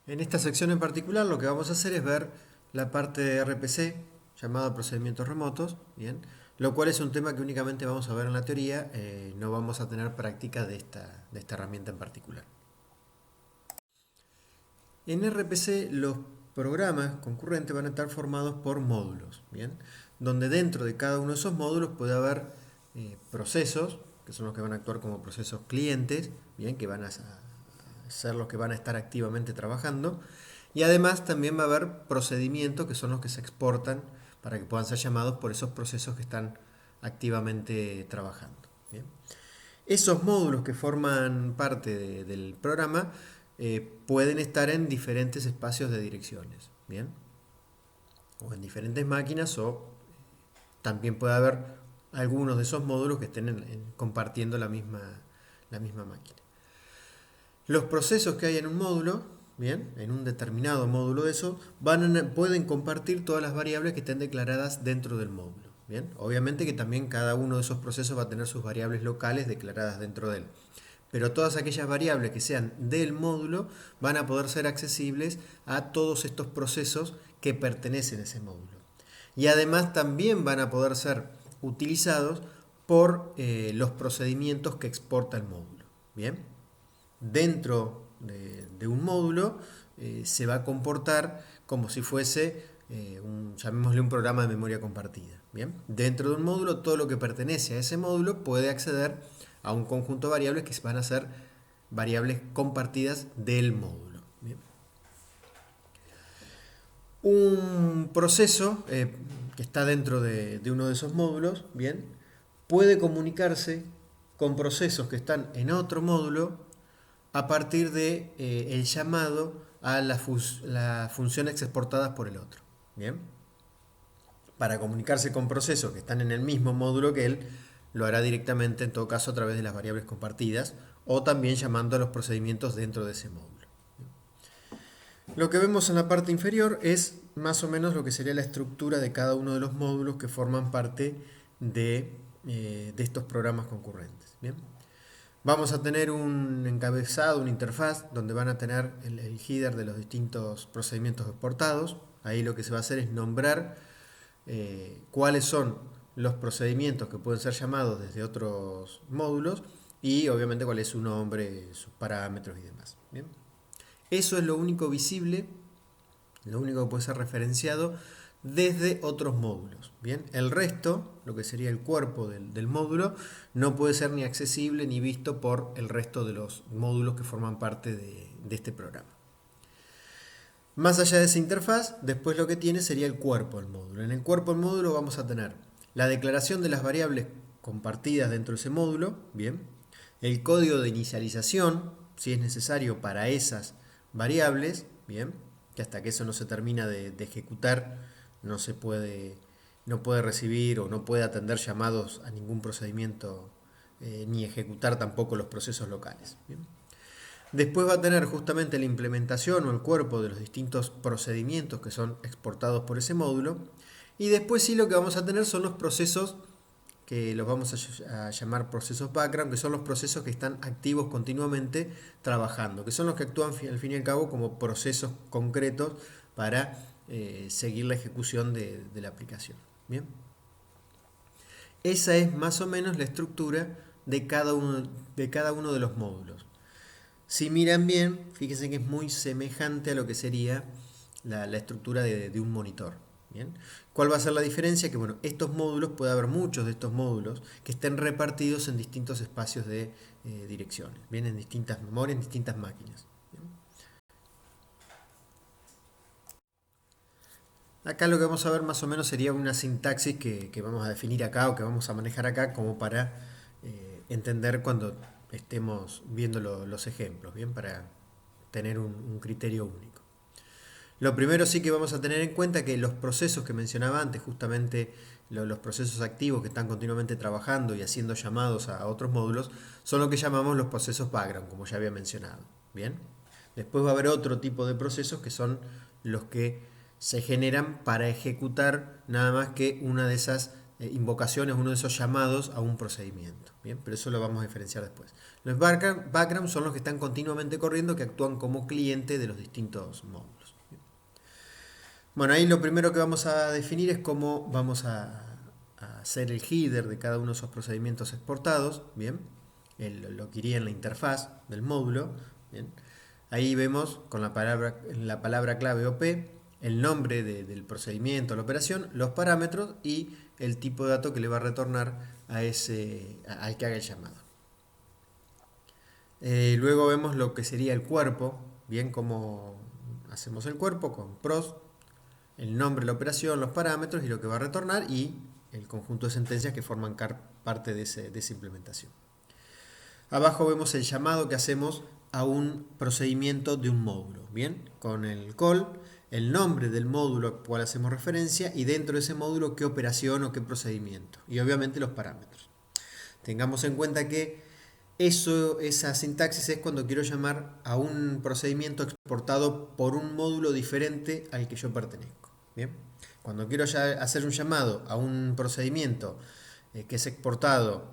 En esta sección en particular lo que vamos a hacer es ver la parte de RPC llamada procedimientos remotos, bien, lo cual es un tema que únicamente vamos a ver en la teoría, no vamos a tener práctica de esta herramienta en particular. En RPC los programas concurrentes van a estar formados por módulos, bien, donde dentro de cada uno de esos módulos puede haber procesos, que son los que van a actuar como procesos clientes, bien, que van a ser los que van a estar activamente trabajando. Y además también va a haber procedimientos que son los que se exportan para que puedan ser llamados por esos procesos que están activamente trabajando. Bien. Esos módulos que forman parte del programa pueden estar en diferentes espacios de direcciones. Bien. O en diferentes máquinas o también puede haber algunos de esos módulos que estén compartiendo la misma máquina. Los procesos que hay en un módulo, bien, en un determinado módulo de eso, pueden compartir todas las variables que estén declaradas dentro del módulo. Bien, obviamente que también cada uno de esos procesos va a tener sus variables locales declaradas dentro de él. Pero todas aquellas variables que sean del módulo van a poder ser accesibles a todos estos procesos que pertenecen a ese módulo. Y además también van a poder ser utilizados por los procedimientos que exporta el módulo. Bien, dentro de un módulo se va a comportar como si fuese llamémosle un programa de memoria compartida. Bien, dentro de un módulo todo lo que pertenece a ese módulo puede acceder a un conjunto de variables que van a ser variables compartidas del módulo. Bien. Un proceso que está dentro de uno de esos módulos, bien, puede comunicarse con procesos que están en otro módulo a partir de el llamado a las funciones exportadas por el otro. Bien. Para comunicarse con procesos que están en el mismo módulo que él, lo hará directamente, en todo caso, a través de las variables compartidas o también llamando a los procedimientos dentro de ese módulo. Lo que vemos en la parte inferior es más o menos lo que sería la estructura de cada uno de los módulos que forman parte de estos programas concurrentes. Bien. Vamos a tener un encabezado, una interfaz, donde van a tener el header de los distintos procedimientos exportados. Ahí lo que se va a hacer es nombrar cuáles son los procedimientos que pueden ser llamados desde otros módulos y obviamente cuál es su nombre, sus parámetros y demás. Bien. Eso es lo único visible, lo único que puede ser referenciado desde otros módulos. Bien, el resto, lo que sería el cuerpo del módulo, no puede ser ni accesible ni visto por el resto de los módulos que forman parte de este programa. Más allá de esa interfaz, después lo que tiene sería el cuerpo del módulo. En el cuerpo del módulo vamos a tener la declaración de las variables compartidas dentro de ese módulo, bien, el código de inicialización, si es necesario para esas variables, bien, que hasta que eso no se termina de ejecutar no puede recibir o no puede atender llamados a ningún procedimiento ni ejecutar tampoco los procesos locales. Bien. Después va a tener justamente la implementación o el cuerpo de los distintos procedimientos que son exportados por ese módulo. Y después sí lo que vamos a tener son los procesos que los vamos a llamar procesos background, que son los procesos que están activos continuamente trabajando, que son los que actúan al fin y al cabo como procesos concretos para seguir la ejecución de la aplicación. Bien. Esa es más o menos la estructura de cada uno de los módulos. Si miran bien, fíjense que es muy semejante a lo que sería la estructura de un monitor. ¿Bien? ¿Cuál va a ser la diferencia? Que bueno, estos módulos, puede haber muchos de estos módulos que estén repartidos en distintos espacios de direcciones, ¿bien? En distintas memorias, en distintas máquinas. ¿Bien? Acá lo que vamos a ver más o menos sería una sintaxis que vamos a definir acá o que vamos a manejar acá como para entender cuando estemos viendo los ejemplos, ¿bien? Para tener un criterio único. Lo primero sí que vamos a tener en cuenta que los procesos que mencionaba antes, justamente los procesos activos que están continuamente trabajando y haciendo llamados a otros módulos, son lo que llamamos los procesos background, como ya había mencionado. Bien. Después va a haber otro tipo de procesos que son los que se generan para ejecutar nada más que una de esas invocaciones, uno de esos llamados a un procedimiento. Bien, pero eso lo vamos a diferenciar después. Los background son los que están continuamente corriendo, que actúan como cliente de los distintos módulos. Bueno, ahí lo primero que vamos a definir es cómo vamos a hacer el header de cada uno de esos procedimientos exportados. Bien, lo que iría en la interfaz del módulo. Bien. Ahí vemos con la palabra clave OP el nombre del procedimiento, la operación, los parámetros y el tipo de dato que le va a retornar al que haga el llamado. Luego vemos lo que sería el cuerpo, bien, cómo hacemos el cuerpo con pros, el nombre, la operación, los parámetros y lo que va a retornar y el conjunto de sentencias que forman parte de esa implementación. Abajo vemos el llamado que hacemos a un procedimiento de un módulo, bien, con el call, el nombre del módulo al cual hacemos referencia y dentro de ese módulo qué operación o qué procedimiento y obviamente los parámetros. Tengamos en cuenta que esa sintaxis es cuando quiero llamar a un procedimiento exportado por un módulo diferente al que yo pertenezco. Bien, cuando quiero hacer un llamado a un procedimiento que es exportado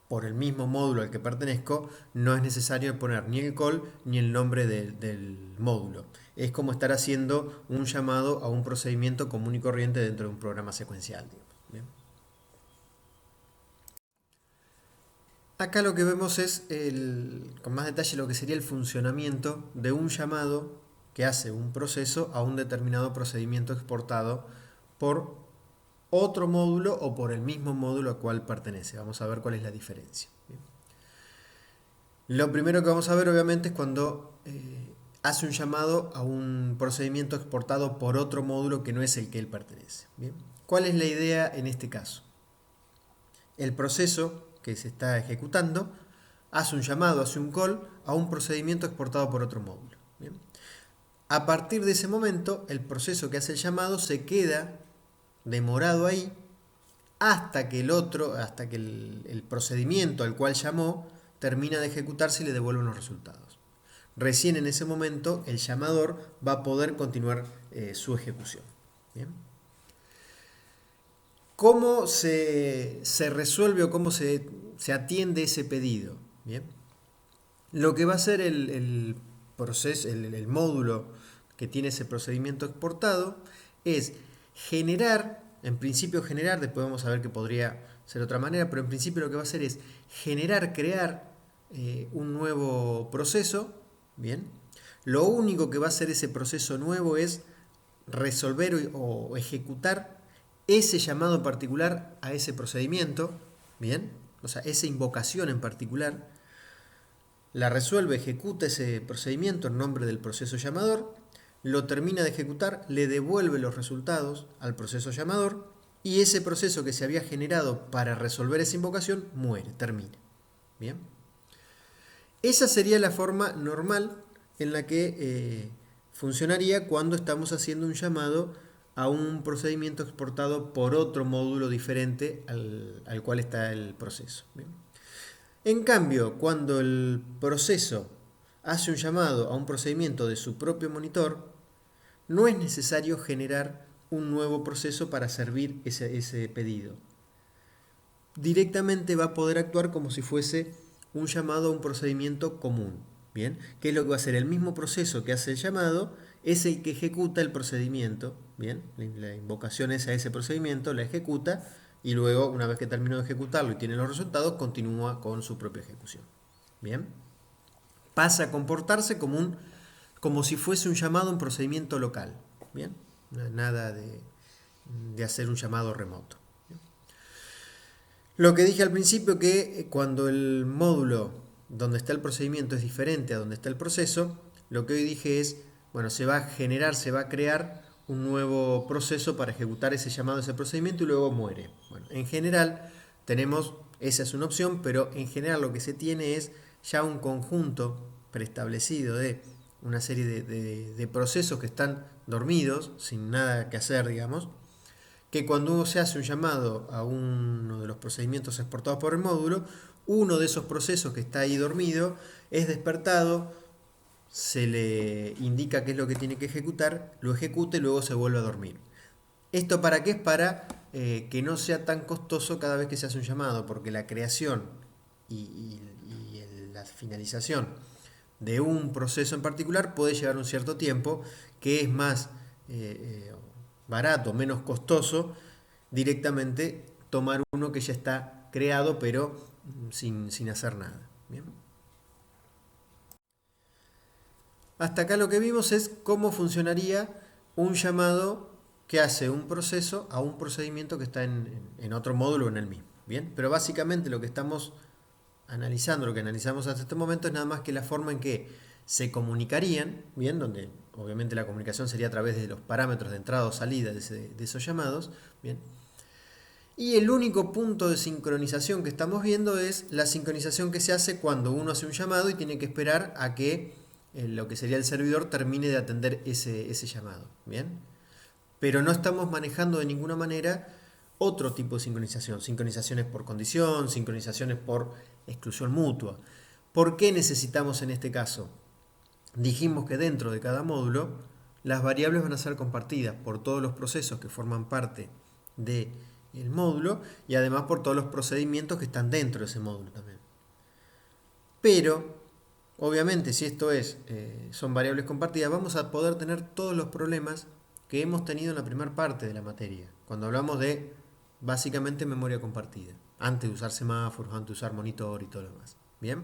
por el mismo módulo al que pertenezco, no es necesario poner ni el call ni el nombre del módulo. Es como estar haciendo un llamado a un procedimiento común y corriente dentro de un programa secuencial. Bien. Acá lo que vemos es, con más detalle, lo que sería el funcionamiento de un llamado que hace un proceso a un determinado procedimiento exportado por otro módulo o por el mismo módulo al cual pertenece. Vamos a ver cuál es la diferencia. Bien. Lo primero que vamos a ver obviamente es cuando hace un llamado a un procedimiento exportado por otro módulo que no es el que él pertenece. Bien. ¿Cuál es la idea en este caso? El proceso que se está ejecutando hace un llamado, hace un call a un procedimiento exportado por otro módulo. Bien. A partir de ese momento, el proceso que hace el llamado se queda demorado ahí hasta que el procedimiento al cual llamó termina de ejecutarse y le devuelve los resultados. Recién en ese momento el llamador va a poder continuar su ejecución. Bien. ¿Cómo se resuelve o cómo se atiende ese pedido? Bien. Lo que va a hacer el módulo que tiene ese procedimiento exportado es generar, en principio generar, después vamos a ver que podría ser de otra manera, pero en principio lo que va a hacer es crear un nuevo proceso. Bien. Lo único que va a hacer ese proceso nuevo es resolver o ejecutar ese llamado particular a ese procedimiento, bien, o sea, esa invocación en particular, la resuelve, ejecuta ese procedimiento en nombre del proceso llamador, lo termina de ejecutar, le devuelve los resultados al proceso llamador y ese proceso que se había generado para resolver esa invocación muere, termina. Bien. Esa sería la forma normal en la que funcionaría cuando estamos haciendo un llamado a un procedimiento exportado por otro módulo diferente al cual está el proceso. Bien. En cambio, cuando el proceso hace un llamado a un procedimiento de su propio monitor, no es necesario generar un nuevo proceso para servir ese pedido. Directamente va a poder actuar como si fuese un llamado a un procedimiento común. Bien, ¿qué es lo que va a hacer? El mismo proceso que hace el llamado es el que ejecuta el procedimiento. Bien, la invocación es a ese procedimiento, la ejecuta y luego, una vez que terminó de ejecutarlo y tiene los resultados, continúa con su propia ejecución. Bien, pasa a comportarse como si fuese un llamado a un procedimiento local. Bien, nada de hacer un llamado remoto. Bien. Lo que dije al principio, que cuando el módulo donde está el procedimiento es diferente a donde está el proceso, lo que hoy dije es, bueno, se va a crear un nuevo proceso para ejecutar ese llamado a ese procedimiento y luego muere. Bueno, en general esa es una opción, pero en general lo que se tiene es ya un conjunto preestablecido de una serie de procesos que están dormidos, sin nada que hacer, digamos, que cuando se hace un llamado a uno de los procedimientos exportados por el módulo, uno de esos procesos que está ahí dormido es despertado, se le indica qué es lo que tiene que ejecutar, lo ejecuta y luego se vuelve a dormir. ¿Esto para qué? Es para que no sea tan costoso cada vez que se hace un llamado, porque la creación y la finalización de un proceso en particular puede llevar un cierto tiempo, que es más barato, menos costoso directamente tomar uno que ya está creado pero sin hacer nada. ¿Bien? Hasta acá lo que vimos es cómo funcionaría un llamado que hace un proceso a un procedimiento que está en otro módulo o en el mismo. Bien, pero básicamente lo que estamos analizando, lo que analizamos hasta este momento es nada más que la forma en que se comunicarían, bien, donde obviamente la comunicación sería a través de los parámetros de entrada o salida de esos llamados, bien. Y el único punto de sincronización que estamos viendo es la sincronización que se hace cuando uno hace un llamado y tiene que esperar a que lo que sería el servidor termine de atender ese llamado. ¿Bien? Pero no estamos manejando de ninguna manera otro tipo de sincronización. Sincronizaciones por condición, sincronizaciones por exclusión mutua. ¿Por qué necesitamos en este caso? Dijimos que dentro de cada módulo las variables van a ser compartidas por todos los procesos que forman parte del módulo y además por todos los procedimientos que están dentro de ese módulo también. Pero, obviamente, si esto son variables compartidas, vamos a poder tener todos los problemas que hemos tenido en la primera parte de la materia, cuando hablamos de básicamente memoria compartida, antes de usar semáforos, antes de usar monitor y todo lo demás. ¿Bien?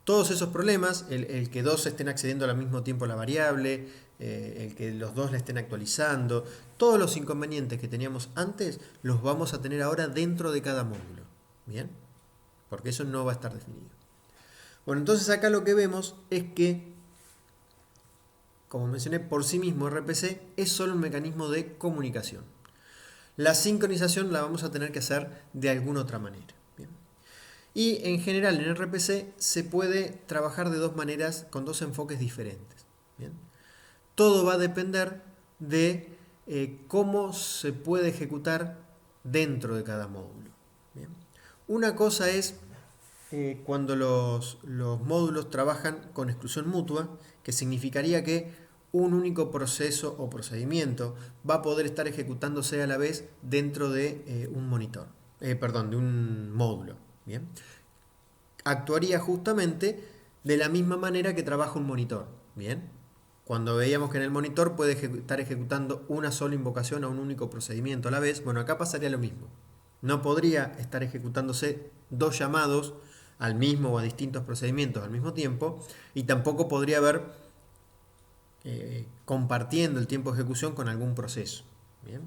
Todos esos problemas, el que dos estén accediendo al mismo tiempo a la variable, el que los dos la estén actualizando, todos los inconvenientes que teníamos antes los vamos a tener ahora dentro de cada módulo. ¿Bien? Porque eso no va a estar definido. Bueno, entonces acá lo que vemos es que, como mencioné, por sí mismo RPC es solo un mecanismo de comunicación. La sincronización la vamos a tener que hacer de alguna otra manera. ¿Bien? Y en general en RPC se puede trabajar de dos maneras, con dos enfoques diferentes. ¿Bien? Todo va a depender de cómo se puede ejecutar dentro de cada módulo. ¿Bien? Una cosa es cuando los módulos trabajan con exclusión mutua, que significaría que un único proceso o procedimiento va a poder estar ejecutándose a la vez dentro de un monitor, perdón, de un módulo. ¿Bien? Actuaría justamente de la misma manera que trabaja un monitor. ¿Bien? Cuando veíamos que en el monitor puede estar ejecutando una sola invocación a un único procedimiento a la vez, bueno, acá pasaría lo mismo. No podría estar ejecutándose dos llamados al mismo o a distintos procedimientos al mismo tiempo, y tampoco podría haber compartiendo el tiempo de ejecución con algún proceso. ¿Bien?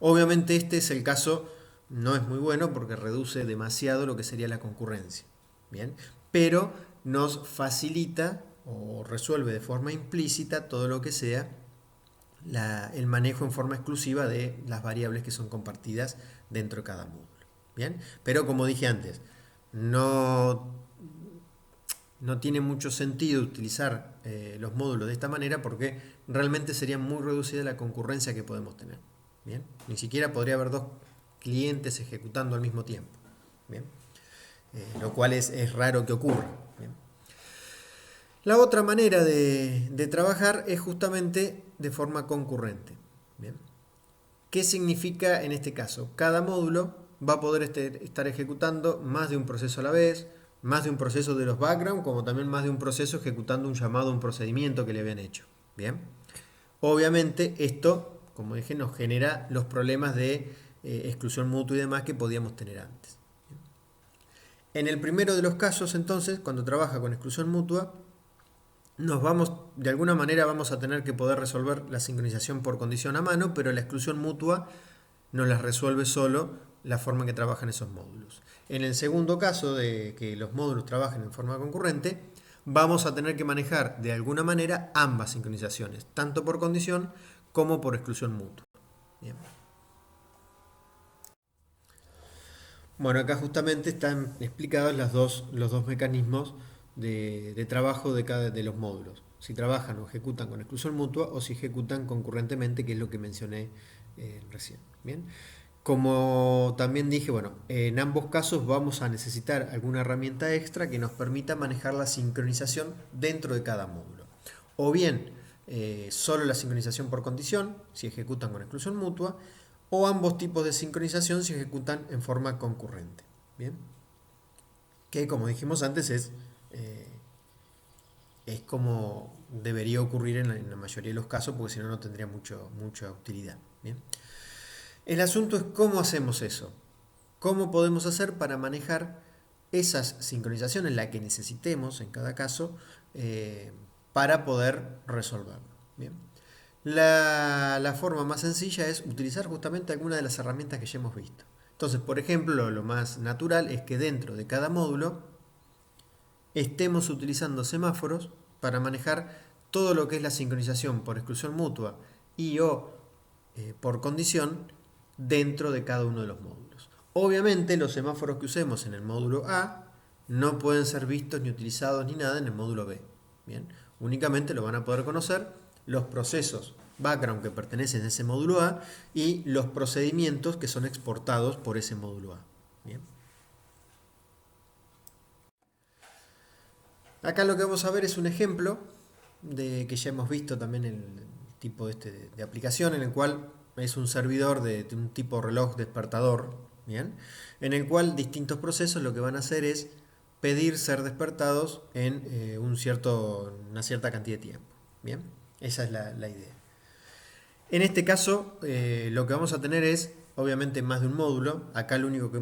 Obviamente este es el caso, no es muy bueno porque reduce demasiado lo que sería la concurrencia. ¿Bien? Pero nos facilita o resuelve de forma implícita todo lo que sea el manejo en forma exclusiva de las variables que son compartidas dentro de cada módulo. ¿Bien? Pero como dije antes, no tiene mucho sentido utilizar los módulos de esta manera porque realmente sería muy reducida la concurrencia que podemos tener. ¿Bien? Ni siquiera podría haber dos clientes ejecutando al mismo tiempo. ¿Bien? Lo cual es raro que ocurra. ¿Bien? La otra manera de trabajar es justamente de forma concurrente. ¿Bien? ¿Qué significa en este caso? Cada módulo va a poder estar ejecutando más de un proceso a la vez, más de un proceso de los background, como también más de un proceso ejecutando un llamado a un procedimiento que le habían hecho. ¿Bien? Obviamente esto, como dije, nos genera los problemas de exclusión mutua y demás que podíamos tener antes. ¿Bien? En el primero de los casos, entonces, cuando trabaja con exclusión mutua, de alguna manera vamos a tener que poder resolver la sincronización por condición a mano, pero la exclusión mutua nos la resuelve solo la forma en que trabajan esos módulos. En el segundo caso de que los módulos trabajen en forma concurrente, vamos a tener que manejar de alguna manera ambas sincronizaciones, tanto por condición como por exclusión mutua. Bien. Bueno, acá justamente están explicados los dos mecanismos de trabajo de los módulos. Si trabajan o ejecutan con exclusión mutua o si ejecutan concurrentemente, que es lo que mencioné recién. Bien. Como también dije, bueno, en ambos casos vamos a necesitar alguna herramienta extra que nos permita manejar la sincronización dentro de cada módulo. O bien solo la sincronización por condición, si ejecutan con exclusión mutua, o ambos tipos de sincronización si ejecutan en forma concurrente. Bien, que como dijimos antes es como debería ocurrir en la mayoría de los casos, porque si no, no tendría mucha utilidad. Bien. El asunto es cómo hacemos eso. ¿Cómo podemos hacer para manejar esas sincronizaciones, la que necesitemos en cada caso, para poder resolverlo? Bien. La forma más sencilla es utilizar justamente alguna de las herramientas que ya hemos visto. Entonces, por ejemplo, lo más natural es que dentro de cada módulo estemos utilizando semáforos para manejar todo lo que es la sincronización por exclusión mutua y o por condición dentro de cada uno de los módulos. Obviamente los semáforos que usemos en el módulo A no pueden ser vistos ni utilizados ni nada en el módulo B. Bien, únicamente lo van a poder conocer los procesos background que pertenecen a ese módulo A y los procedimientos que son exportados por ese módulo A. Bien. Acá lo que vamos a ver es un ejemplo de que ya hemos visto también el tipo de aplicación en el cual es un servidor de un tipo reloj despertador, ¿bien? En el cual distintos procesos lo que van a hacer es pedir ser despertados en una cierta cantidad de tiempo. ¿Bien? Esa es la idea. En este caso lo que vamos a tener es obviamente más de un módulo. Acá lo único que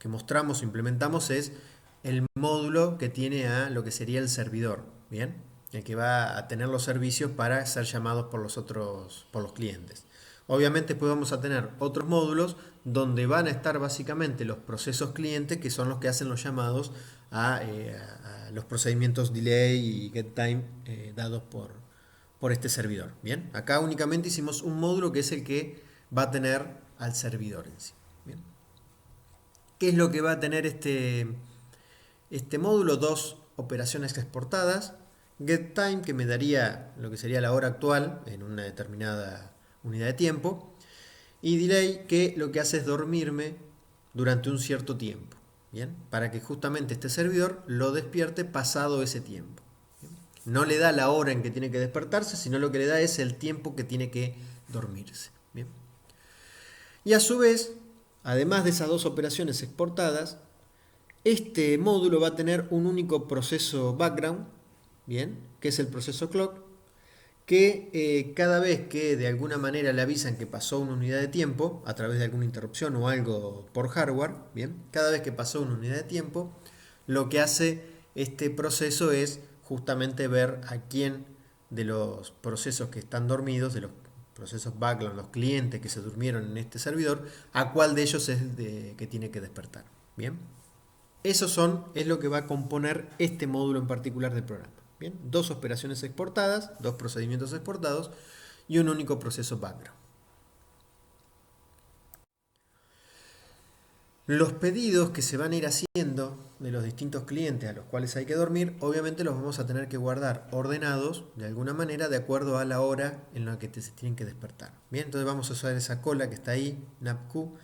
mostramos, implementamos es el módulo que tiene a lo que sería el servidor, ¿bien? El que va a tener los servicios para ser llamados por los clientes. Obviamente después vamos a tener otros módulos donde van a estar básicamente los procesos clientes, que son los que hacen los llamados a los procedimientos delay y get time dados por este servidor. Bien, acá únicamente hicimos un módulo que es el que va a tener al servidor en sí. Bien. ¿Qué es lo que va a tener este módulo? Dos operaciones exportadas. Get time, que me daría lo que sería la hora actual en una determinada unidad de tiempo. Y delay, que lo que hace es dormirme durante un cierto tiempo. Bien, para que justamente este servidor lo despierte pasado ese tiempo. Bien. No le da la hora en que tiene que despertarse, sino lo que le da es el tiempo que tiene que dormirse. Bien. Y a su vez, además de esas dos operaciones exportadas, este módulo va a tener un único proceso background, bien, que es el proceso clock, que cada vez que de alguna manera le avisan que pasó una unidad de tiempo, a través de alguna interrupción o algo por hardware, bien, cada vez que pasó una unidad de tiempo, lo que hace este proceso es justamente ver a quién de los procesos que están dormidos, de los procesos background, los clientes que se durmieron en este servidor, a cuál de ellos es que tiene que despertar. Bien. Es lo que va a componer este módulo en particular del programa. Bien, dos operaciones exportadas, dos procedimientos exportados y un único proceso background. Los pedidos que se van a ir haciendo de los distintos clientes a los cuales hay que dormir, obviamente los vamos a tener que guardar ordenados de alguna manera de acuerdo a la hora en la que se tienen que despertar. Bien, entonces vamos a usar esa cola que está ahí, NAPQ,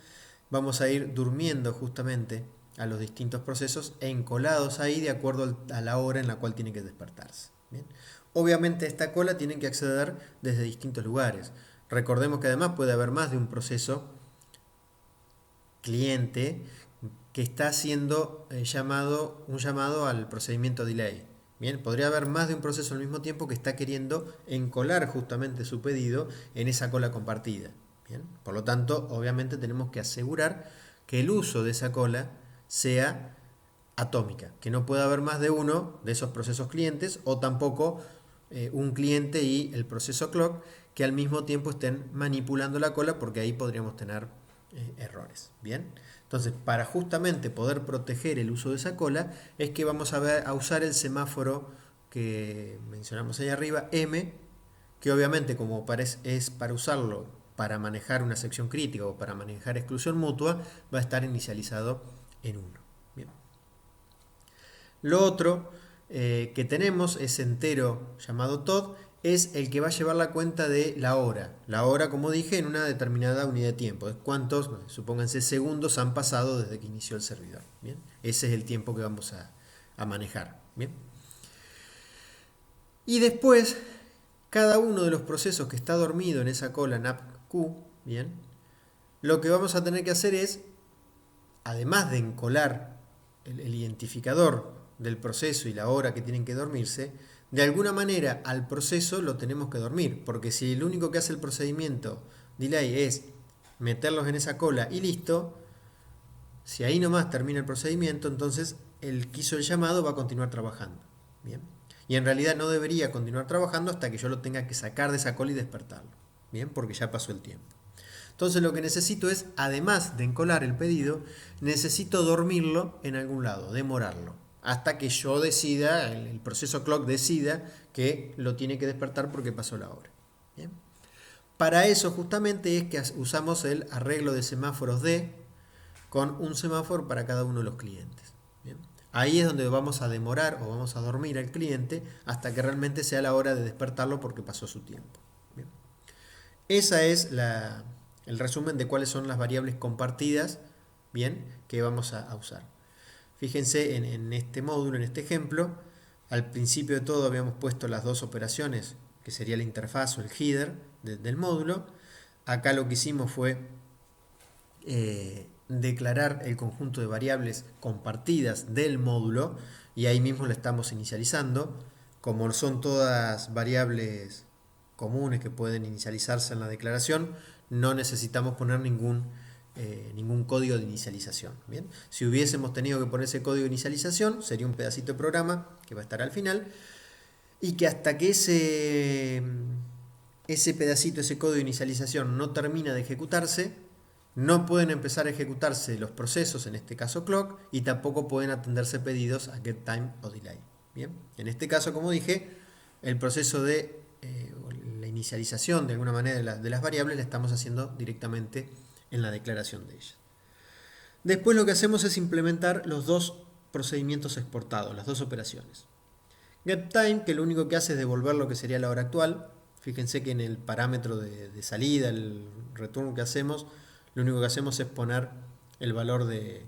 vamos a ir durmiendo justamente a los distintos procesos encolados ahí de acuerdo a la hora en la cual tienen que despertarse. Bien. Obviamente esta cola tienen que acceder desde distintos lugares. Recordemos que además puede haber más de un proceso cliente que está haciendo un llamado al procedimiento delay. Bien, podría haber más de un proceso al mismo tiempo que está queriendo encolar justamente su pedido en esa cola compartida. Bien, por lo tanto, obviamente tenemos que asegurar que el uso de esa cola sea atómica, que no pueda haber más de uno de esos procesos clientes o tampoco un cliente y el proceso clock que al mismo tiempo estén manipulando la cola, porque ahí podríamos tener errores. Bien, entonces para justamente poder proteger el uso de esa cola es que vamos a usar el semáforo que mencionamos ahí arriba, M, que obviamente como es para usarlo para manejar una sección crítica o para manejar exclusión mutua, va a estar inicializado en 1. Bien. Lo otro que tenemos es entero llamado TOD, es el que va a llevar la cuenta de la hora. La hora, como dije, en una determinada unidad de tiempo. ¿Cuántos, supónganse, segundos han pasado desde que inició el servidor? Bien. Ese es el tiempo que vamos a manejar. Bien. Y después, cada uno de los procesos que está dormido en esa cola NAPQ, bien, lo que vamos a tener que hacer es, además de encolar el identificador del proceso y la hora que tienen que dormirse, de alguna manera al proceso lo tenemos que dormir, porque si lo único que hace el procedimiento delay es meterlos en esa cola y listo, si ahí nomás termina el procedimiento, entonces el que hizo el llamado va a continuar trabajando. Bien. Y en realidad no debería continuar trabajando hasta que yo lo tenga que sacar de esa cola y despertarlo. Bien, porque ya pasó el tiempo. Entonces lo que necesito es, además de encolar el pedido, necesito dormirlo en algún lado, demorarlo, hasta que yo decida, el proceso clock decida que lo tiene que despertar porque pasó la hora. Bien. Para eso justamente es que usamos el arreglo de semáforos D con un semáforo para cada uno de los clientes. Bien. Ahí es donde vamos a demorar o vamos a dormir al cliente hasta que realmente sea la hora de despertarlo porque pasó su tiempo. Bien. Esa es el resumen de cuáles son las variables compartidas, bien, que vamos a usar. Fíjense en este módulo, en este ejemplo, al principio de todo habíamos puesto las dos operaciones, que sería la interfaz o el header del módulo. Acá lo que hicimos fue declarar el conjunto de variables compartidas del módulo y ahí mismo lo estamos inicializando. Como son todas variables comunes que pueden inicializarse en la declaración, no necesitamos poner ningún código de inicialización. Bien, si hubiésemos tenido que poner ese código de inicialización, sería un pedacito de programa que va a estar al final y que hasta que ese pedacito, ese código de inicialización no termina de ejecutarse, no pueden empezar a ejecutarse los procesos, en este caso clock, y tampoco pueden atenderse pedidos a getTime o delay. Bien, en este caso, como dije, el proceso de la inicialización de alguna manera de las variables la estamos haciendo directamente en la declaración de ellas. Después lo que hacemos es implementar los dos procedimientos exportados, las dos operaciones. GetTime, que lo único que hace es devolver lo que sería la hora actual. Fíjense que en el parámetro de salida, el return que hacemos, lo único que hacemos es poner el valor de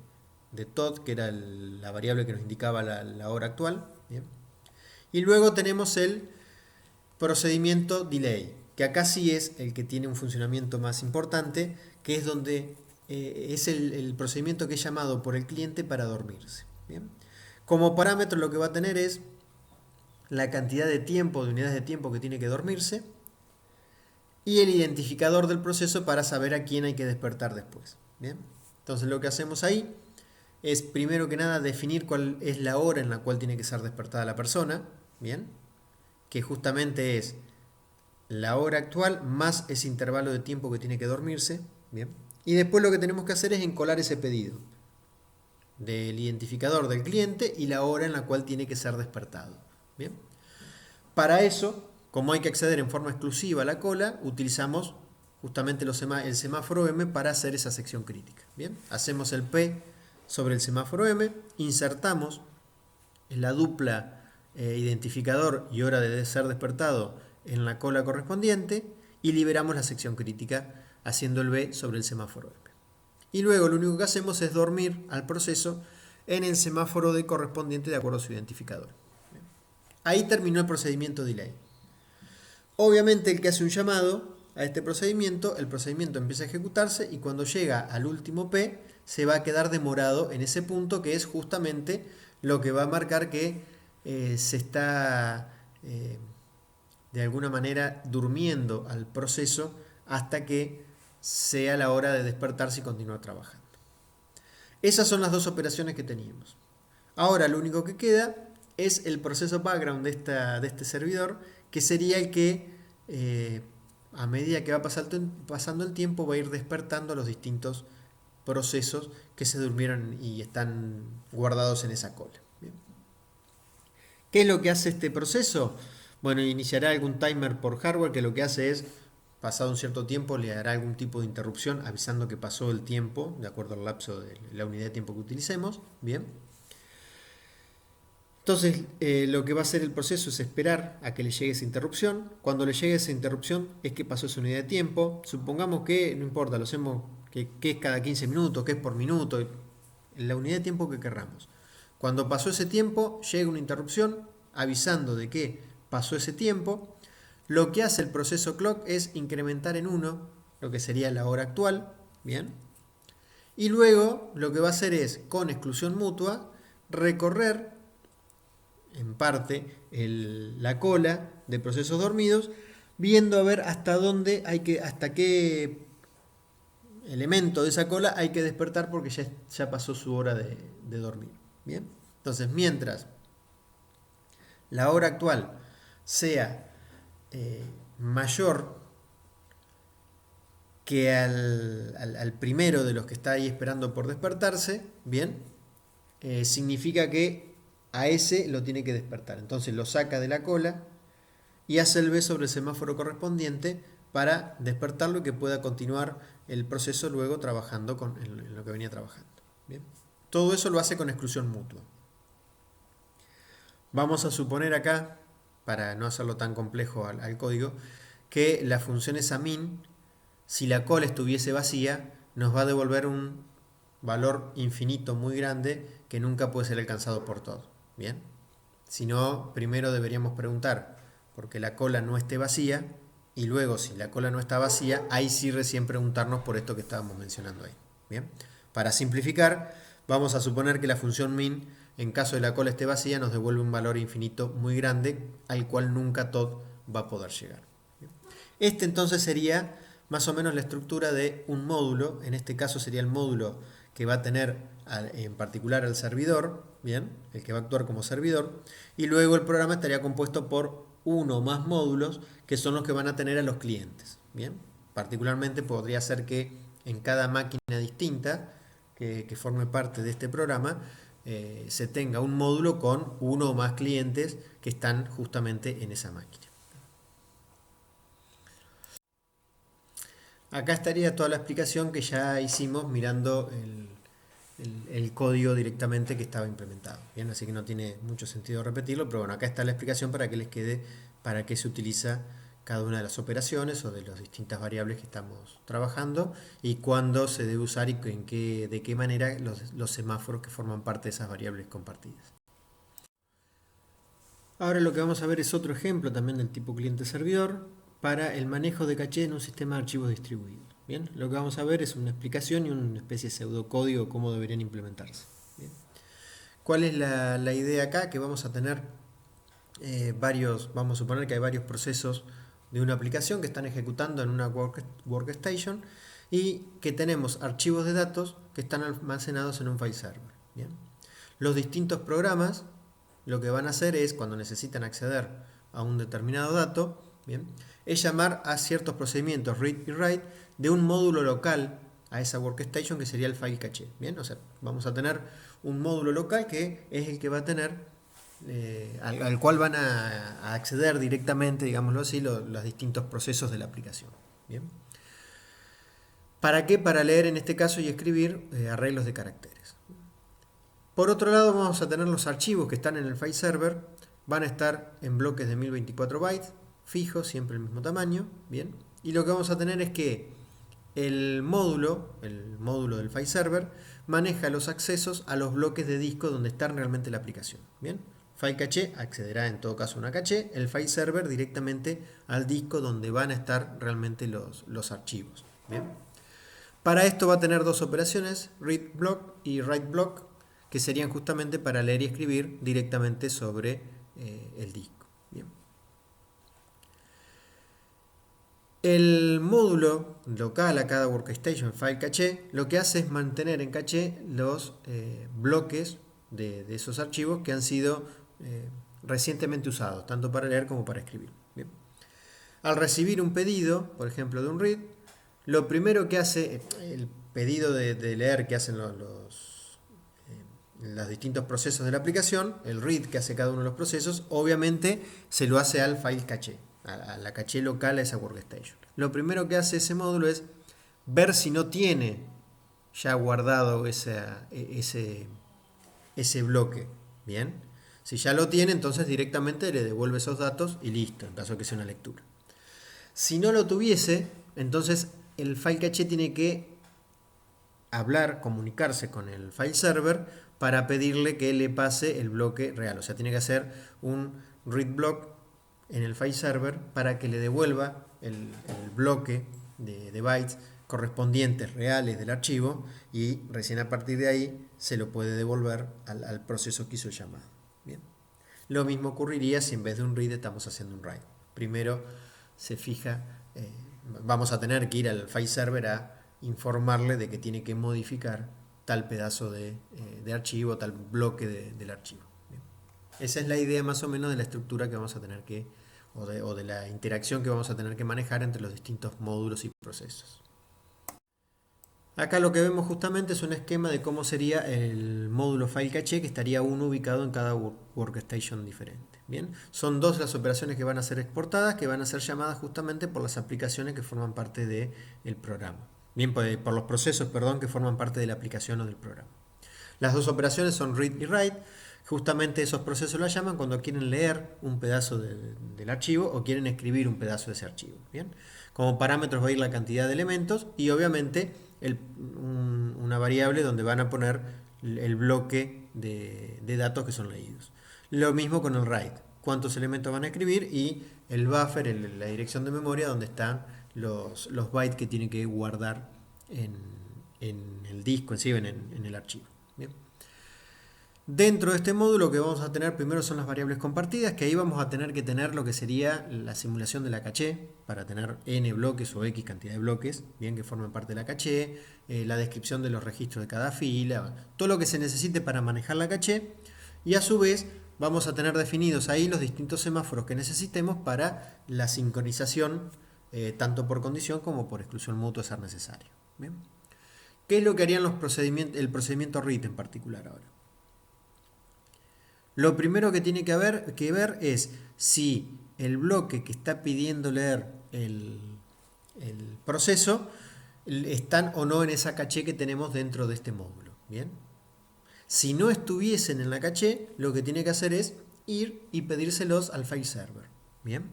TOD, que era la variable que nos indicaba la hora actual. Bien. Y luego tenemos el procedimiento delay, que acá sí es el que tiene un funcionamiento más importante, que es donde es el procedimiento que es llamado por el cliente para dormirse. Bien. Como parámetro lo que va a tener es la cantidad de tiempo, de unidades de tiempo que tiene que dormirse, y el identificador del proceso para saber a quién hay que despertar después. Bien. Entonces lo que hacemos ahí es primero que nada definir cuál es la hora en la cual tiene que ser despertada la persona. Bien. Que justamente es la hora actual más ese intervalo de tiempo que tiene que dormirse. Bien. Y después lo que tenemos que hacer es encolar ese pedido del identificador del cliente y la hora en la cual tiene que ser despertado. Bien. Para eso, como hay que acceder en forma exclusiva a la cola, utilizamos justamente el semáforo M para hacer esa sección crítica. Bien. Hacemos el P sobre el semáforo M, insertamos la dupla identificador y hora de ser despertado en la cola correspondiente y liberamos la sección crítica haciendo el B sobre el semáforo M. Y luego lo único que hacemos es dormir al proceso en el semáforo D correspondiente de acuerdo a su identificador. Bien. Ahí terminó el procedimiento delay. Obviamente el que hace un llamado a este procedimiento, el procedimiento empieza a ejecutarse y cuando llega al último P se va a quedar demorado en ese punto que es justamente lo que va a marcar que se está de alguna manera durmiendo al proceso hasta que sea la hora de despertarse y continuar trabajando. Esas son las dos operaciones que teníamos. Ahora lo único que queda es el proceso background de este servidor, que sería el que a medida que va pasando el tiempo va a ir despertando los distintos procesos que se durmieron y están guardados en esa cola. Bien. ¿Qué es lo que hace este proceso? Bueno, iniciará algún timer por hardware que lo que hace es, pasado un cierto tiempo, le hará algún tipo de interrupción avisando que pasó el tiempo, de acuerdo al lapso de la unidad de tiempo que utilicemos. Bien. Entonces, lo que va a hacer el proceso es esperar a que le llegue esa interrupción. Cuando le llegue esa interrupción es que pasó esa unidad de tiempo. Supongamos que, no importa, lo hacemos que es cada 15 minutos, que es por minuto, la unidad de tiempo que querramos. Cuando pasó ese tiempo, llega una interrupción avisando de que pasó ese tiempo. lo que hace el proceso clock es incrementar en 1 lo que sería la hora actual, ¿bien? Y luego lo que va a hacer es, con exclusión mutua, recorrer en parte la cola de procesos dormidos, viendo a ver hasta dónde hasta qué elemento de esa cola hay que despertar porque ya pasó su hora de dormir. ¿Bien? Entonces, mientras la hora actual sea mayor que al primero de los que está ahí esperando por despertarse, ¿bien? Significa que a ese lo tiene que despertar. Entonces lo saca de la cola y hace el B sobre el semáforo correspondiente para despertarlo y que pueda continuar el proceso luego trabajando en lo que venía trabajando. ¿Bien? Todo eso lo hace con exclusión mutua. Vamos a suponer acá, para no hacerlo tan complejo al código, que la función esa min, si la cola estuviese vacía, nos va a devolver un valor infinito muy grande que nunca puede ser alcanzado por todo. ¿Bien? Si no, primero deberíamos preguntar por qué la cola no esté vacía, y luego, si la cola no está vacía, ahí sí recién preguntarnos por esto que estábamos mencionando ahí. ¿Bien? Para simplificar, vamos a suponer que la función min, en caso de la cola esté vacía, nos devuelve un valor infinito muy grande al cual nunca Todd va a poder llegar. ¿Bien? Este entonces sería más o menos la estructura de un módulo. En este caso sería el módulo que va a tener en particular al servidor, ¿bien? El que va a actuar como servidor, y luego el programa estaría compuesto por uno o más módulos que son los que van a tener a los clientes. ¿Bien? Particularmente podría ser que en cada máquina distinta que forme parte de este programa se tenga un módulo con uno o más clientes que están justamente en esa máquina. Acá estaría toda la explicación que ya hicimos mirando el código directamente que estaba implementado. Bien, así que no tiene mucho sentido repetirlo, pero bueno, acá está la explicación para que les quede para qué se utiliza cada una de las operaciones o de las distintas variables que estamos trabajando y cuándo se debe usar y de qué manera los semáforos que forman parte de esas variables compartidas. Ahora lo que vamos a ver es otro ejemplo también del tipo cliente-servidor para el manejo de caché en un sistema de archivos distribuidos. Bien, lo que vamos a ver es una explicación y una especie de pseudocódigo de cómo deberían implementarse. Bien. ¿Cuál es la idea acá? Que vamos a tener vamos a suponer que hay varios procesos de una aplicación que están ejecutando en una workstation y que tenemos archivos de datos que están almacenados en un file server. Bien. Los distintos programas lo que van a hacer es, cuando necesitan acceder a un determinado dato, bien, es llamar a ciertos procedimientos read y write de un módulo local a esa workstation que sería el file caché. Bien, o sea, vamos a tener un módulo local que es el que va a tener al cual van a acceder directamente, digámoslo así, los distintos procesos de la aplicación. Bien. ¿Para qué? Para leer en este caso y escribir arreglos de caracteres. Por otro lado, vamos a tener los archivos que están en el file server, van a estar en bloques de 1024 bytes, fijos, siempre el mismo tamaño. Bien. Y lo que vamos a tener es que el módulo del file server, maneja los accesos a los bloques de disco donde está realmente la aplicación. Bien. File caché accederá en todo caso a una caché, el file server directamente al disco donde van a estar realmente los archivos. Bien. Para esto va a tener dos operaciones, read block y write block, que serían justamente para leer y escribir directamente sobre el disco. Bien. El módulo local a cada workstation file caché lo que hace es mantener en caché los bloques de esos archivos que han sido recientemente usados, tanto para leer como para escribir. Bien. Al recibir un pedido, por ejemplo de un read, lo primero que hace el pedido de leer que hacen los distintos procesos de la aplicación, el read que hace cada uno de los procesos, obviamente se lo hace al file caché, a la caché local a esa workstation. Lo primero que hace ese módulo es ver si no tiene ya guardado ese bloque. Bien. Si ya lo tiene, entonces directamente le devuelve esos datos y listo, en caso de que sea una lectura. Si no lo tuviese, entonces el file caché tiene que comunicarse con el file server para pedirle que le pase el bloque real. O sea, tiene que hacer un read block en el file server para que le devuelva el bloque de bytes correspondientes reales del archivo, y recién a partir de ahí se lo puede devolver al proceso que hizo el llamado. Bien. Lo mismo ocurriría si en vez de un read estamos haciendo un write. Primero se fija, vamos a tener que ir al file server a informarle de que tiene que modificar tal pedazo de archivo, tal bloque del archivo. Bien. Esa es la idea más o menos de la estructura que vamos a tener que, o de la interacción que vamos a tener que manejar entre los distintos módulos y procesos. Acá lo que vemos justamente es un esquema de cómo sería el módulo file caché, que estaría uno ubicado en cada workstation diferente. Bien, son dos las operaciones que van a ser exportadas, que van a ser llamadas justamente por las aplicaciones que forman parte del programa. Bien, por los procesos, perdón, que forman parte de la aplicación o del programa. Las dos operaciones son read y write. Justamente esos procesos la llaman cuando quieren leer un pedazo del archivo o quieren escribir un pedazo de ese archivo. Bien, como parámetros va a ir la cantidad de elementos y obviamente una variable donde van a poner el bloque de datos que son leídos. Lo mismo con el write, cuántos elementos van a escribir, y el buffer, la dirección de memoria donde están los bytes que tiene que guardar en el disco, en el archivo. Bien. Dentro de este módulo lo que vamos a tener primero son las variables compartidas, que ahí vamos a tener que tener lo que sería la simulación de la caché, para tener n bloques o x cantidad de bloques, bien, que formen parte de la caché, la descripción de los registros de cada fila, todo lo que se necesite para manejar la caché, y a su vez vamos a tener definidos ahí los distintos semáforos que necesitemos para la sincronización, tanto por condición como por exclusión mutua, ser necesario. Bien. ¿Qué es lo que harían el procedimiento read en particular ahora? Lo primero que tiene que ver es si el bloque que está pidiendo leer el proceso están o no en esa caché que tenemos dentro de este módulo. Bien. Si no estuviesen en la caché, lo que tiene que hacer es ir y pedírselos al file server. Bien.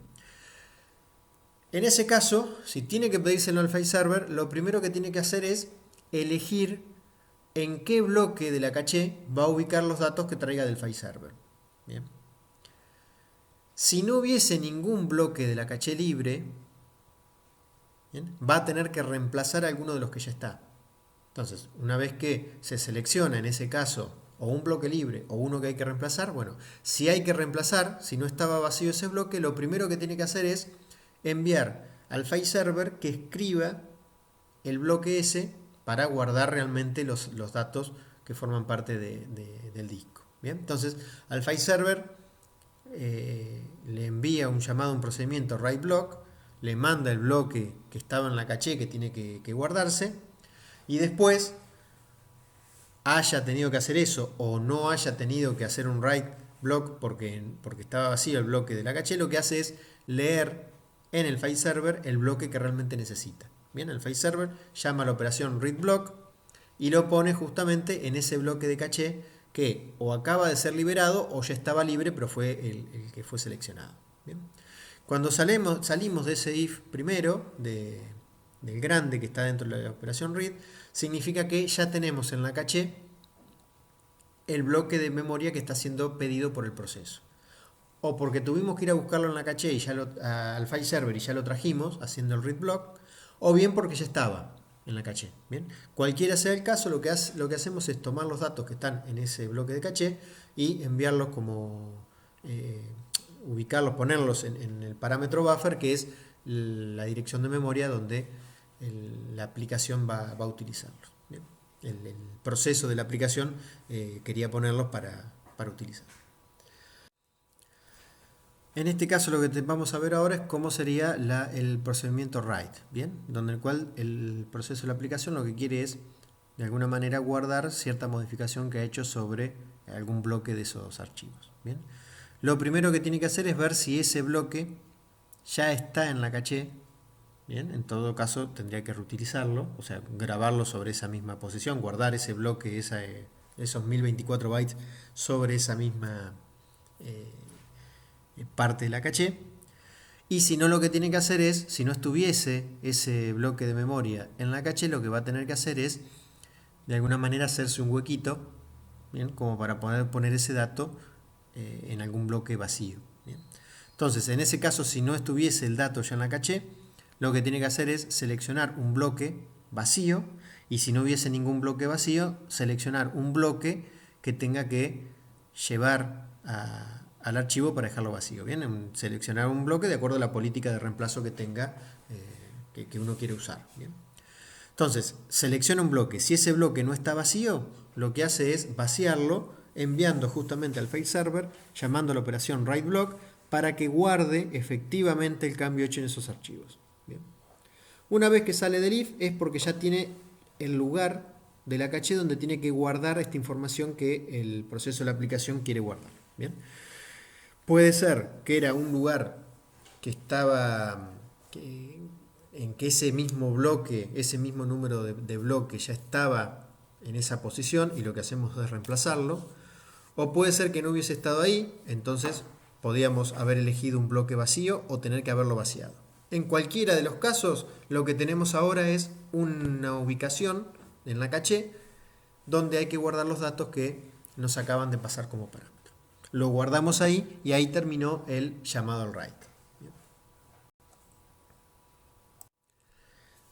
En ese caso, si tiene que pedírselo al file server, lo primero que tiene que hacer es elegir en qué bloque de la caché va a ubicar los datos que traiga del file server. Bien. Si no hubiese ningún bloque de la caché libre, bien, va a tener que reemplazar alguno de los que ya está. Entonces, una vez que se selecciona en ese caso o un bloque libre o uno que hay que reemplazar, bueno, si hay que reemplazar, si no estaba vacío ese bloque, lo primero que tiene que hacer es enviar al file server que escriba el bloque ese para guardar realmente los datos que forman parte del disco. Bien, entonces al file server le envía un llamado, un procedimiento write block, le manda el bloque que estaba en la caché que tiene que guardarse, y después, haya tenido que hacer eso o no haya tenido que hacer un write block porque estaba vacío el bloque de la caché, lo que hace es leer en el file server el bloque que realmente necesita. Bien, el file server llama a la operación read block y lo pone justamente en ese bloque de caché que o acaba de ser liberado o ya estaba libre, pero fue el que fue seleccionado. Bien. Cuando salimos de ese if primero, del grande que está dentro de la operación read, significa que ya tenemos en la caché el bloque de memoria que está siendo pedido por el proceso. O porque tuvimos que ir a buscarlo en la caché y al file server y ya lo trajimos haciendo el read block, o bien porque ya estaba en la caché. Bien, cualquiera sea el caso, lo que hacemos es tomar los datos que están en ese bloque de caché y enviarlos ubicarlos, ponerlos en el parámetro buffer, que es la dirección de memoria donde la aplicación va a utilizarlos. Bien. El proceso de la aplicación quería ponerlos para utilizar. En este caso lo que vamos a ver ahora es cómo sería el procedimiento write, ¿bien? Donde el cual el proceso de la aplicación lo que quiere es de alguna manera guardar cierta modificación que ha hecho sobre algún bloque de esos archivos, ¿bien? Lo primero que tiene que hacer es ver si ese bloque ya está en la caché, ¿bien? En todo caso tendría que reutilizarlo, o sea, grabarlo sobre esa misma posición, guardar ese bloque, esos 1024 bytes sobre esa misma parte de la caché. Y si no, lo que tiene que hacer es, si no estuviese ese bloque de memoria en la caché, lo que va a tener que hacer es de alguna manera hacerse un huequito, ¿bien? Como para poder poner ese dato en algún bloque vacío, ¿bien? Entonces, en ese caso, si no estuviese el dato ya en la caché, lo que tiene que hacer es seleccionar un bloque vacío, y si no hubiese ningún bloque vacío, seleccionar un bloque que tenga que llevar al archivo para dejarlo vacío. Bien, seleccionar un bloque de acuerdo a la política de reemplazo que tenga, que uno quiere usar. Bien. Entonces, selecciona un bloque. Si ese bloque no está vacío, lo que hace es vaciarlo, enviando justamente al file server, llamando a la operación write-block, para que guarde efectivamente el cambio hecho en esos archivos. Bien. Una vez que sale del if, es porque ya tiene el lugar de la caché donde tiene que guardar esta información que el proceso de la aplicación quiere guardar. Bien. Puede ser que era un lugar que estaba... en que ese mismo bloque, ese mismo número de bloque ya estaba en esa posición y lo que hacemos es reemplazarlo. O puede ser que no hubiese estado ahí, entonces podíamos haber elegido un bloque vacío o tener que haberlo vaciado. En cualquiera de los casos, lo que tenemos ahora es una ubicación en la caché donde hay que guardar los datos que nos acaban de pasar como parámetro. Lo guardamos ahí y ahí terminó el llamado al write.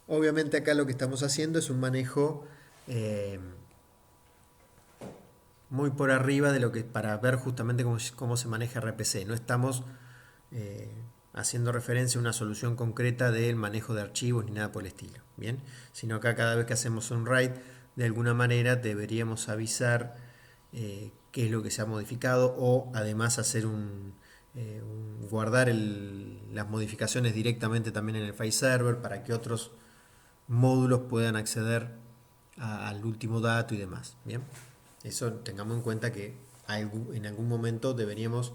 Obviamente acá lo que estamos haciendo es un manejo muy por arriba de lo que para ver justamente cómo se maneja RPC. No estamos haciendo referencia a una solución concreta del manejo de archivos ni nada por el estilo, ¿bien? Sino acá cada vez que hacemos un write, de alguna manera deberíamos avisar qué es lo que se ha modificado o además hacer guardar las modificaciones directamente también en el file server para que otros módulos puedan acceder al último dato y demás. Bien, eso tengamos en cuenta que en algún momento deberíamos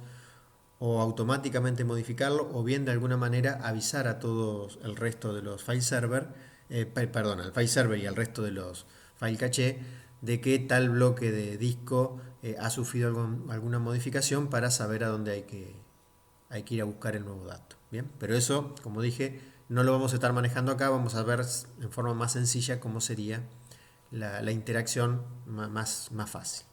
o automáticamente modificarlo o bien de alguna manera avisar a todos el resto de los file server, al file server y al resto de los file caché de que tal bloque de disco ha sufrido alguna modificación para saber a dónde hay que ir a buscar el nuevo dato. Bien, pero eso, como dije, no lo vamos a estar manejando acá, vamos a ver en forma más sencilla cómo sería la interacción más fácil.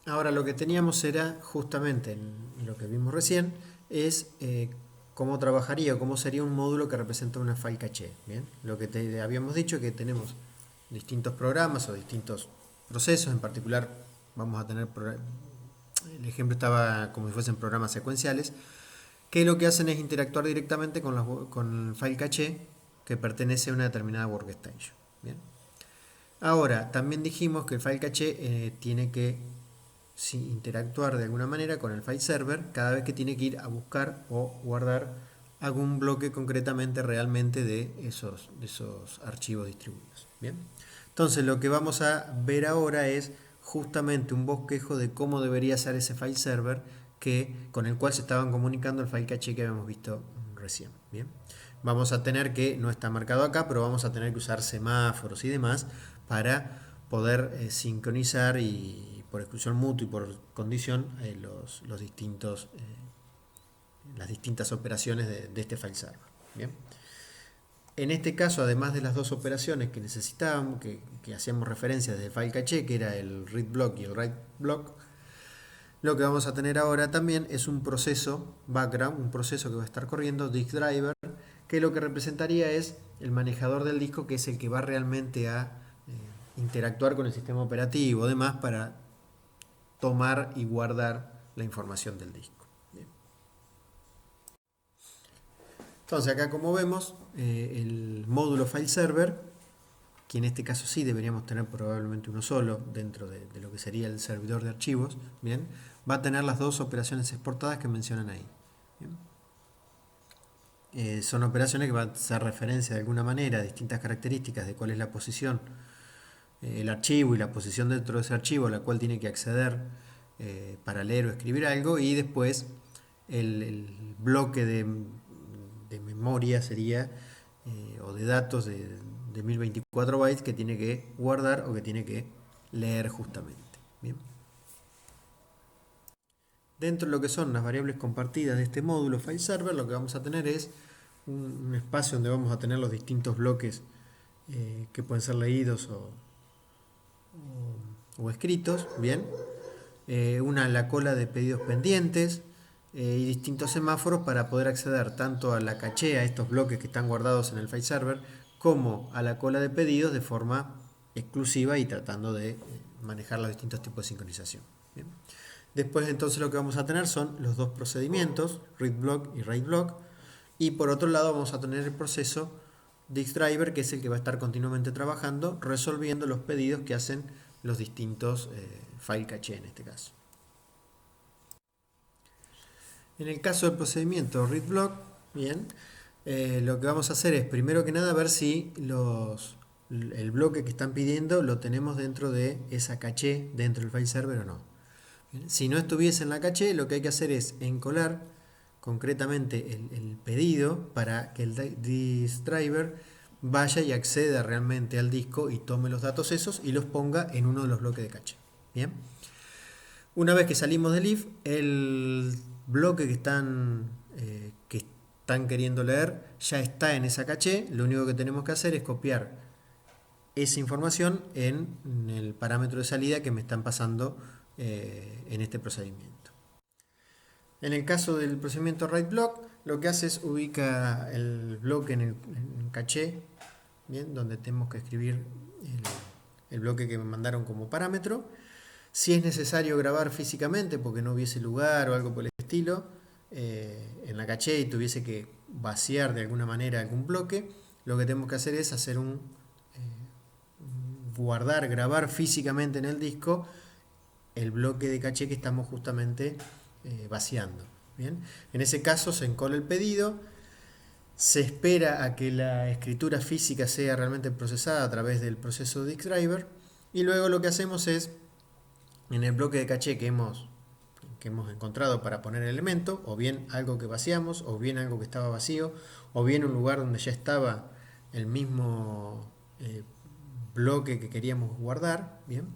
Ahora lo que teníamos era justamente en lo que vimos recién, es cómo trabajaría o cómo sería un módulo que representa una file caché. Bien, lo que habíamos dicho que tenemos distintos programas o distintos procesos, en particular vamos a tener, el ejemplo estaba como si fuesen programas secuenciales, que lo que hacen es interactuar directamente con el file caché que pertenece a una determinada workstation. Bien. Ahora, también dijimos que el file caché tiene que interactuar de alguna manera con el file server cada vez que tiene que ir a buscar o guardar algún bloque concretamente realmente de esos archivos distribuidos. Bien. Entonces, lo que vamos a ver ahora es justamente un bosquejo de cómo debería ser ese file server con el cual se estaban comunicando el file caché que habíamos visto recién. Bien. Vamos a tener que, no está marcado acá, pero vamos a tener que usar semáforos y demás para poder sincronizar y por exclusión mutua y por condición las distintas operaciones de este file server. Bien. En este caso, además de las dos operaciones que necesitábamos, que hacíamos referencia desde file caché, que era el read block y el write block, lo que vamos a tener ahora también es un proceso background, un proceso que va a estar corriendo, disk driver, que lo que representaría es el manejador del disco, que es el que va realmente a interactuar con el sistema operativo, además para tomar y guardar la información del disco. Bien. Entonces acá, como vemos, el módulo file server, que en este caso sí deberíamos tener probablemente uno solo dentro de lo que sería el servidor de archivos, bien, va a tener las dos operaciones exportadas que mencionan ahí. Son operaciones que van a hacer referencia de alguna manera a distintas características de cuál es la posición, el archivo y la posición dentro de ese archivo a la cual tiene que acceder para leer o escribir algo, y después el bloque de memoria sería o de datos de 1024 bytes que tiene que guardar o que tiene que leer justamente. Bien. Dentro de lo que son las variables compartidas de este módulo file server, lo que vamos a tener es un espacio donde vamos a tener los distintos bloques que pueden ser leídos o escritos. Bien. la cola de pedidos pendientes y distintos semáforos para poder acceder tanto a la caché, a estos bloques que están guardados en el file server, como a la cola de pedidos de forma exclusiva y tratando de manejar los distintos tipos de sincronización. Bien. Después entonces lo que vamos a tener son los dos procedimientos, read block y write block, y por otro lado vamos a tener el proceso disk driver, que es el que va a estar continuamente trabajando, resolviendo los pedidos que hacen los distintos file caché en este caso. En el caso del procedimiento read block, bien, lo que vamos a hacer es primero que nada ver si el bloque que están pidiendo lo tenemos dentro de esa caché dentro del file server o no. Bien, si no estuviese en la caché, lo que hay que hacer es encolar concretamente el pedido para que el disk driver vaya y acceda realmente al disco y tome los datos esos y los ponga en uno de los bloques de caché. Bien. Una vez que salimos del if, el bloque que están queriendo leer ya está en esa caché. Lo único que tenemos que hacer es copiar esa información en el parámetro de salida que me están pasando en este procedimiento. En el caso del procedimiento write block, lo que hace es ubica el bloque en caché, bien, donde tenemos que escribir el bloque que me mandaron como parámetro. Si es necesario grabar físicamente porque no hubiese lugar o algo por el estilo en la caché y tuviese que vaciar de alguna manera algún bloque, lo que tenemos que hacer es hacer grabar físicamente en el disco el bloque de caché que estamos justamente vaciando. Bien. En ese caso se encola el pedido, se espera a que la escritura física sea realmente procesada a través del proceso disk driver y luego lo que hacemos es en el bloque de caché que hemos encontrado para poner el elemento, o bien algo que vaciamos, o bien algo que estaba vacío, o bien un lugar donde ya estaba el mismo bloque que queríamos guardar. Bien.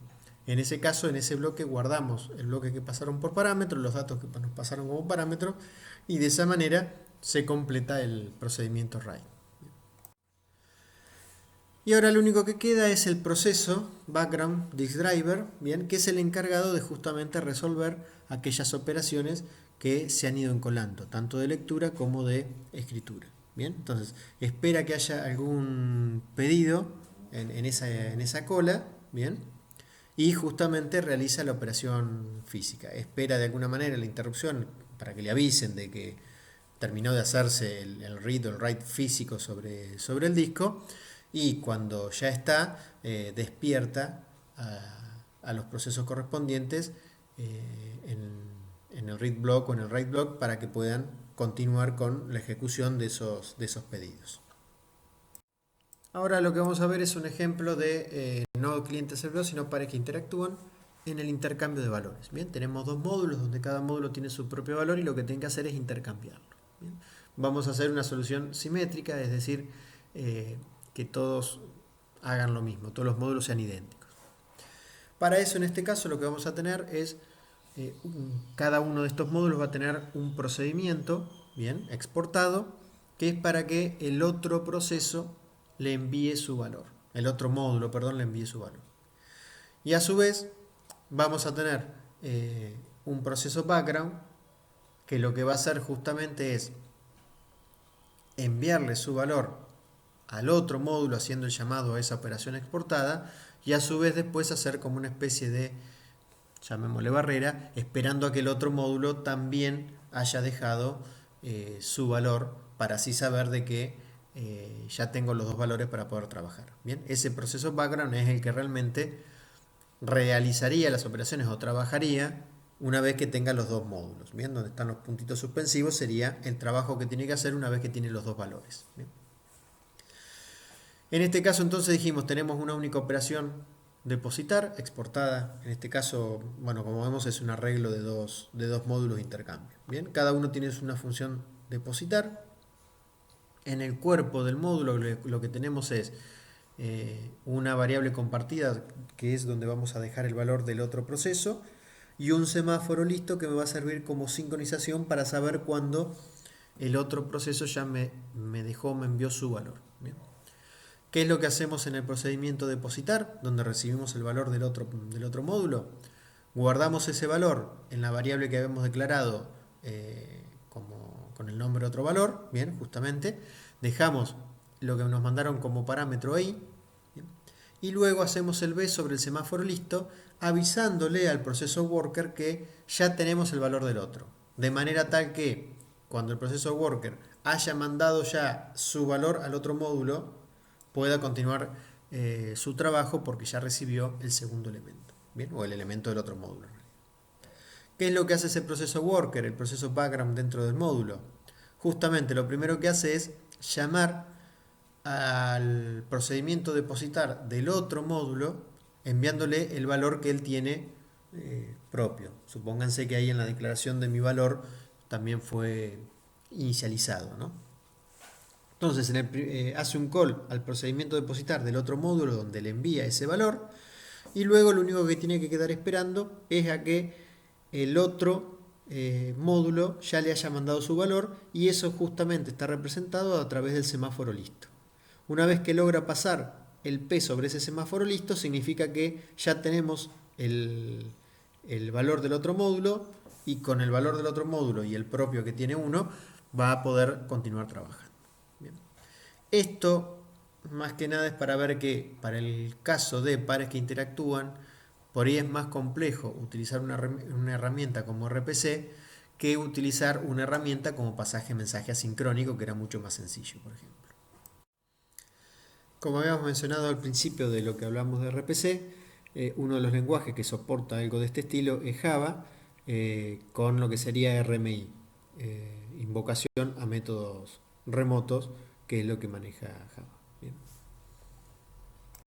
En ese caso, en ese bloque guardamos el bloque que pasaron por parámetro, los datos que nos pasaron como parámetro, y de esa manera se completa el procedimiento write. Y ahora lo único que queda es el proceso background disk driver, bien, que es el encargado de justamente resolver aquellas operaciones que se han ido encolando, tanto de lectura como de escritura. Bien, entonces espera que haya algún pedido en esa cola, bien, y justamente realiza la operación física. Espera de alguna manera la interrupción para que le avisen de que terminó de hacerse el read o el write físico sobre el disco. Y cuando ya está, despierta a los procesos correspondientes en el read block o en el write block para que puedan continuar con la ejecución de esos pedidos. Ahora lo que vamos a ver es un ejemplo de no cliente-servidor, sino pares que interactúan en el intercambio de valores. Bien, tenemos dos módulos donde cada módulo tiene su propio valor y lo que tienen que hacer es intercambiarlo. Bien, vamos a hacer una solución simétrica, es decir, que todos hagan lo mismo, todos los módulos sean idénticos. Para eso, en este caso, lo que vamos a tener es cada uno de estos módulos va a tener un procedimiento, bien, exportado, que es para que el otro proceso le envíe su valor. El otro módulo, perdón, le envíe su valor. Y a su vez, vamos a tener un proceso background que lo que va a hacer justamente es enviarle su valor al otro módulo haciendo el llamado a esa operación exportada y a su vez después hacer como una especie de, llamémosle barrera, esperando a que el otro módulo también haya dejado su valor para así saber de que ya tengo los dos valores para poder trabajar. Bien, ese proceso background es el que realmente realizaría las operaciones o trabajaría una vez que tenga los dos módulos. Bien, donde están los puntitos suspensivos sería el trabajo que tiene que hacer una vez que tiene los dos valores. Bien. En este caso entonces dijimos, tenemos una única operación depositar, exportada. En este caso, bueno, como vemos es un arreglo de dos módulos de intercambio. Bien, cada uno tiene una función depositar. En el cuerpo del módulo lo que tenemos es una variable compartida que es donde vamos a dejar el valor del otro proceso y un semáforo listo que me va a servir como sincronización para saber cuándo el otro proceso ya me envió su valor. Bien. ¿Qué es lo que hacemos en el procedimiento depositar, donde recibimos el valor del otro módulo? guardamos ese valor en la variable que habíamos declarado con el nombre de otro valor, bien, justamente, dejamos lo que nos mandaron como parámetro ahí, bien, y luego hacemos el B sobre el semáforo listo, avisándole al proceso worker que ya tenemos el valor del otro, de manera tal que cuando el proceso worker haya mandado ya su valor al otro módulo, pueda continuar su trabajo porque ya recibió el segundo elemento, bien, o el elemento del otro módulo. ¿Qué es lo que hace ese proceso worker, el proceso background dentro del módulo? Justamente lo primero que hace es llamar al procedimiento depositar del otro módulo enviándole el valor que él tiene propio. Supónganse que ahí en la declaración de mi valor también fue inicializado, ¿no? Entonces hace un call al procedimiento depositar del otro módulo donde le envía ese valor y luego lo único que tiene que quedar esperando es a que el otro módulo ya le haya mandado su valor y eso justamente está representado a través del semáforo listo. Una vez que logra pasar el P sobre ese semáforo listo, significa que ya tenemos el valor del otro módulo y con el valor del otro módulo y el propio que tiene uno, va a poder continuar trabajando. Bien. Esto más que nada es para ver que para el caso de pares que interactúan, por ahí es más complejo utilizar una herramienta como RPC que utilizar una herramienta como pasaje-mensaje asincrónico, que era mucho más sencillo, por ejemplo. Como habíamos mencionado al principio de lo que hablamos de RPC, uno de los lenguajes que soporta algo de este estilo es Java, con lo que sería RMI, invocación a métodos remotos, que es lo que maneja Java. Bien.